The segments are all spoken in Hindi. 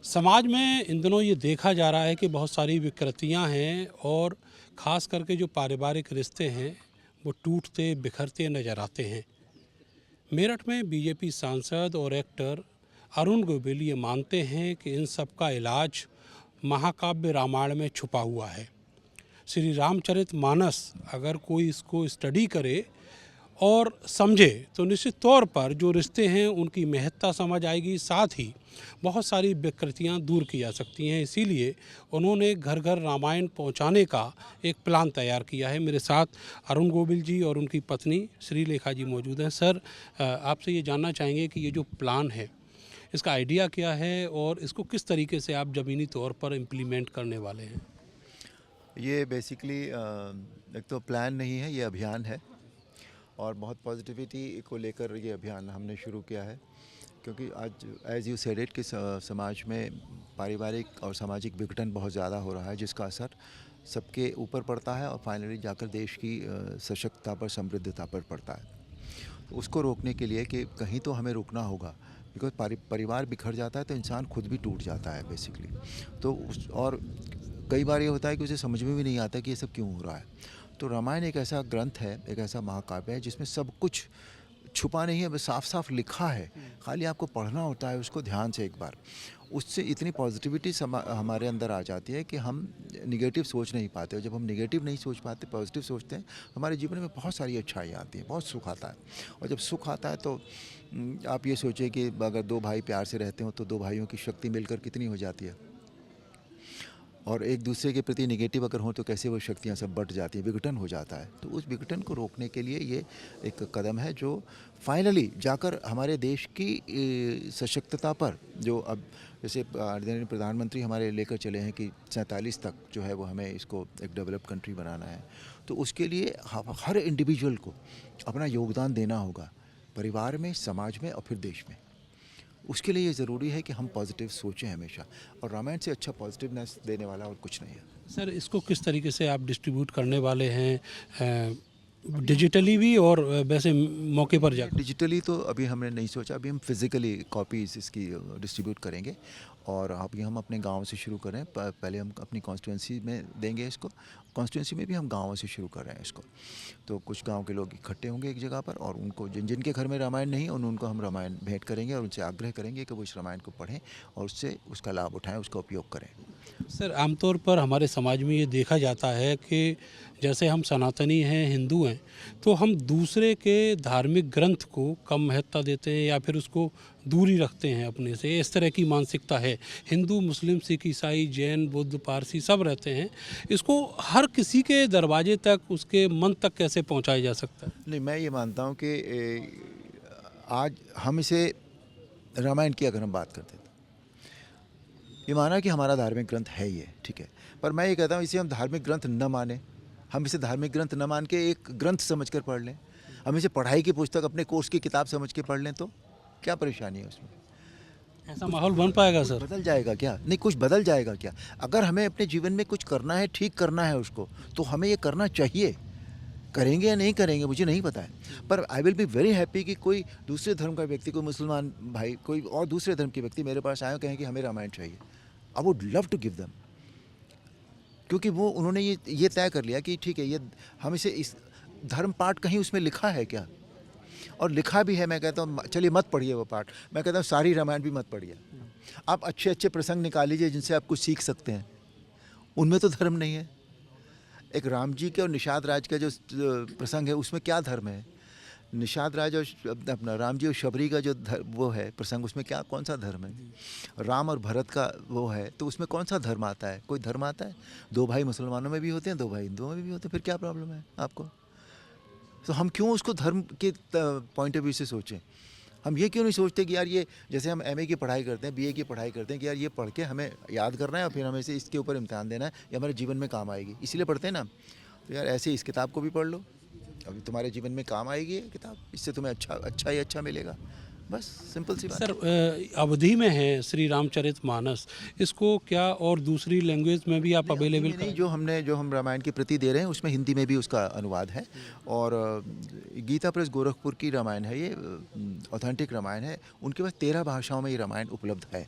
समाज में इन दिनों ये देखा जा रहा है कि बहुत सारी विकृतियां हैं और ख़ास करके जो पारिवारिक रिश्ते हैं वो टूटते बिखरते नज़र आते हैं। मेरठ में बीजेपी सांसद और एक्टर अरुण गोविल ये मानते हैं कि इन सब का इलाज महाकाव्य रामायण में छुपा हुआ है। श्री रामचरितमानस अगर कोई इसको स्टडी करे और समझे तो निश्चित तौर पर जो रिश्ते हैं उनकी महत्ता समझ आएगी, साथ ही बहुत सारी विकृतियां दूर की जा सकती हैं। इसीलिए उन्होंने घर घर रामायण पहुंचाने का एक प्लान तैयार किया है। मेरे साथ अरुण गोविल जी और उनकी पत्नी श्रीलेखा जी मौजूद हैं। सर, आपसे ये जानना चाहेंगे कि ये जो प्लान है इसका आइडिया क्या है और इसको किस तरीके से आप ज़मीनी तौर पर इम्प्लीमेंट करने वाले हैं? ये बेसिकली एक तो प्लान नहीं है, ये अभियान है और बहुत पॉजिटिविटी को लेकर ये अभियान हमने शुरू किया है। क्योंकि आज एज़ यू सेड इट कि समाज में पारिवारिक और सामाजिक विघटन बहुत ज़्यादा हो रहा है, जिसका असर सबके ऊपर पड़ता है और फाइनली जाकर देश की सशक्तता पर, समृद्धता पर पड़ता है। तो उसको रोकने के लिए कि कहीं तो हमें रुकना होगा, बिकॉज परिवार बिखर जाता है तो इंसान खुद भी टूट जाता है बेसिकली। तो उस और कई बार ये होता है कि उसे समझ में भी नहीं आता कि ये सब क्यों हो रहा है। तो रामायण एक ऐसा ग्रंथ है, एक ऐसा महाकाव्य है जिसमें सब कुछ छुपा नहीं है, बस साफ साफ लिखा है। खाली आपको पढ़ना होता है उसको ध्यान से एक बार। उससे इतनी पॉजिटिविटी हमारे अंदर आ जाती है कि हम निगेटिव सोच नहीं पाते, और जब हम निगेटिव नहीं सोच पाते, पॉजिटिव सोचते हैं, हमारे जीवन में बहुत सारी अच्छाइयाँ आती हैं, बहुत सुख आता है। और जब सुख आता है तो आप ये सोचिए कि अगर दो भाई प्यार से रहते हो तो दो भाइयों की शक्ति मिलकर कितनी हो जाती है, और एक दूसरे के प्रति नेगेटिव अगर हो तो कैसे वो शक्तियाँ सब बट जाती हैं, विघटन हो जाता है। तो उस विघटन को रोकने के लिए ये एक कदम है जो फाइनली जाकर हमारे देश की सशक्तता पर, जो अब जैसे आदरणीय प्रधानमंत्री हमारे लेकर चले हैं कि 47 तक जो है वो हमें इसको एक डेवलप कंट्री बनाना है। तो उसके लिए हर इंडिविजुअल को अपना योगदान देना होगा, परिवार में, समाज में और फिर देश में। उसके लिए ये ज़रूरी है कि हम पॉजिटिव सोचें हमेशा, और रामायण से अच्छा पॉजिटिवनेस देने वाला और कुछ नहीं है। सर, इसको किस तरीके से आप डिस्ट्रीब्यूट करने वाले हैं, डिजिटली भी और वैसे मौके पर जाकर? डिजिटली तो अभी हमने नहीं सोचा, अभी हम फिज़िकली कॉपीज़ इसकी डिस्ट्रीब्यूट करेंगे। और अभी हम अपने गांव से शुरू करें, पहले हम अपनी कॉन्स्टिट्यूंसी में देंगे इसको। कॉन्स्टिट्यूंसी में भी हम गाँव से शुरू कर रहे हैं इसको। तो कुछ गांव के लोग इकट्ठे होंगे एक जगह पर, और उनको जिनके घर में रामायण नहीं, उनको हम रामायण भेंट करेंगे और उनसे आग्रह करेंगे कि वो इस रामायण को पढ़ें और उससे उसका लाभ उठाएँ, उसका उपयोग करें। सर, आमतौर पर हमारे समाज में ये देखा जाता है कि जैसे हम सनातनी हैं, हिंदू हैं, तो हम दूसरे के धार्मिक ग्रंथ को कम महत्ता देते हैं या फिर उसको दूरी रखते हैं अपने से। इस तरह की मानसिकता है। हिंदू, मुस्लिम, सिख, ईसाई, जैन, बुद्ध, पारसी सब रहते हैं। इसको हर किसी के दरवाजे तक, उसके मन तक कैसे पहुंचाया जा सकता है? नहीं, मैं ये मानता हूँ कि आज हम इसे रामायण की अगर हम बात करते हैं, ये माना कि हमारा धार्मिक ग्रंथ है ये, ठीक है, पर मैं ये कहता हूँ इसे हम धार्मिक ग्रंथ न माने। हम इसे धार्मिक ग्रंथ न मान के एक ग्रंथ समझकर पढ़ लें। हम इसे पढ़ाई की पुस्तक, अपने कोर्स की किताब समझ के पढ़ लें, तो क्या परेशानी है उसमें? ऐसा माहौल बन पाएगा कुछ सर? बदल जाएगा क्या? नहीं, कुछ बदल जाएगा क्या? अगर हमें अपने जीवन में कुछ करना है, ठीक करना है उसको, तो हमें ये करना चाहिए। करेंगे या नहीं करेंगे मुझे नहीं पता है, पर I will be very happy कि कोई दूसरे धर्म का व्यक्ति, कोई मुसलमान भाई, कोई और दूसरे धर्म के व्यक्ति मेरे पास आए और कहें कि हमें रामायण चाहिए। I would love to give them, क्योंकि वो उन्होंने ये तय कर लिया कि ठीक है, ये हम इसे, इस धर्म पाठ कहीं उसमें लिखा है क्या? और लिखा भी है, मैं कहता हूँ चलिए मत पढ़िए वो पाठ, मैं कहता हूँ सारी रामायण भी मत पढ़िए। आप अच्छे अच्छे प्रसंग निकाल लीजिए जिनसे आप कुछ सीख सकते हैं, उनमें तो धर्म नहीं है। एक राम जी के और निषाद राज का जो प्रसंग है, उसमें क्या धर्म है? निषाद राज और अपना राम जी और शबरी का जो वो है प्रसंग, उसमें क्या, कौन सा धर्म है? राम और भरत का वो है, तो उसमें कौन सा धर्म आता है? कोई धर्म आता है? दो भाई मुसलमानों में भी होते हैं, दो भाई हिंदुओं में भी होते हैं, फिर क्या प्रॉब्लम है आपको? तो हम क्यों उसको धर्म के पॉइंट ऑफ व्यू से सोचें? हम ये क्यों नहीं सोचते कि यार ये, जैसे हम एमए की पढ़ाई करते हैं, बीए की पढ़ाई करते हैं, कि यार ये पढ़ के हमें याद करना है और फिर हमें से इसके ऊपर इम्तिहान देना है, ये हमारे जीवन में काम आएगी, इसीलिए पढ़ते हैं ना। तो यार ऐसे इस किताब को भी पढ़ लो, अभी तुम्हारे जीवन में काम आएगी ये किताब, इससे तुम्हें अच्छा ही अच्छा मिलेगा। बस सिंपल सी बात सर, है। अवधि में है श्री रामचरितमानस, इसको क्या और दूसरी लैंग्वेज में भी आप नहीं, अवधि अवेलेबल में नहीं, करें? जो हम रामायण की प्रति दे रहे हैं उसमें हिंदी में भी उसका अनुवाद है। और गीता प्रेस गोरखपुर की रामायण है ये, ऑथेंटिक रामायण है, उनके पास 13 भाषाओं में ये रामायण उपलब्ध है।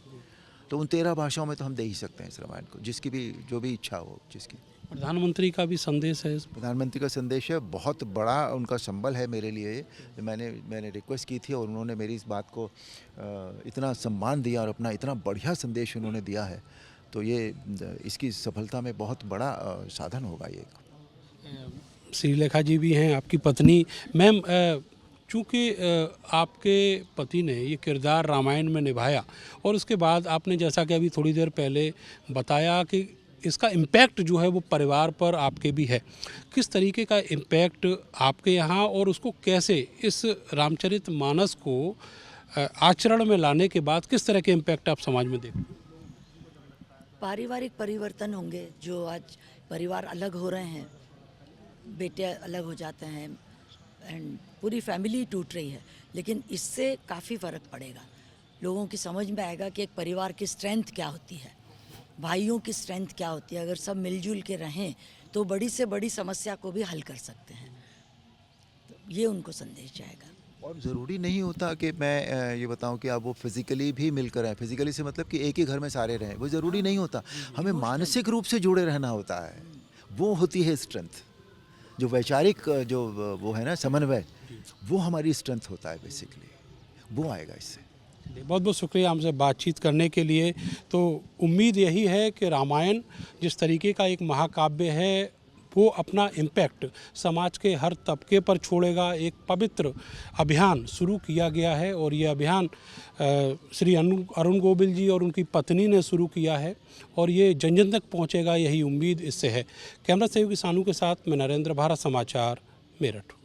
तो उन 13 भाषाओं में तो हम दे ही सकते हैं इस रामायण को, जिसकी भी जो भी इच्छा हो जिसकी। प्रधानमंत्री का भी संदेश है इसमें। प्रधानमंत्री का संदेश है, बहुत बड़ा उनका संबल है मेरे लिए। मैंने रिक्वेस्ट की थी और उन्होंने मेरी इस बात को इतना सम्मान दिया और अपना इतना बढ़िया संदेश उन्होंने दिया है, तो ये इसकी सफलता में बहुत बड़ा साधन होगा ये। श्रीलेखा जी भी हैं आपकी पत्नी। मैम, चूँकि आपके पति ने ये किरदार रामायण में निभाया और उसके बाद आपने जैसा कि अभी थोड़ी देर पहले बताया कि इसका इम्पैक्ट जो है वो परिवार पर आपके भी है, किस तरीके का इम्पैक्ट आपके यहाँ और उसको कैसे इस रामचरितमानस को आचरण में लाने के बाद किस तरह के इम्पैक्ट आप समाज में देखते हैं? पारिवारिक परिवर्तन होंगे, जो आज परिवार अलग हो रहे हैं, बेटे अलग हो जाते हैं एंड पूरी फैमिली टूट रही है, लेकिन इससे काफ़ी फ़र्क पड़ेगा। लोगों की समझ में आएगा कि एक परिवार की स्ट्रेंथ क्या होती है, भाइयों की स्ट्रेंथ क्या होती है। अगर सब मिलजुल के रहें तो बड़ी से बड़ी समस्या को भी हल कर सकते हैं। तो ये उनको संदेश जाएगा। और ज़रूरी नहीं होता कि मैं ये बताऊं कि आप वो फिज़िकली भी मिलकर रहें। फिज़िकली से मतलब कि एक ही घर में सारे रहें, वो ज़रूरी नहीं होता। हमें मानसिक रूप से जुड़े रहना होता है, वो होती है स्ट्रेंथ। जो वैचारिक जो वो है ना समन्वय, वो हमारी स्ट्रेंथ होता है बेसिकली, वो आएगा इससे। बहुत बहुत शुक्रिया हमसे बातचीत करने के लिए। तो उम्मीद यही है कि रामायण जिस तरीके का एक महाकाव्य है वो अपना इम्पैक्ट समाज के हर तबके पर छोड़ेगा। एक पवित्र अभियान शुरू किया गया है और ये अभियान श्री अरुण गोविल जी और उनकी पत्नी ने शुरू किया है और ये जन जन तक पहुँचेगा, यही उम्मीद इससे है। कैमरा सहयोगी सानू के साथ मैं नरेंद्र, भारत समाचार, मेरठ।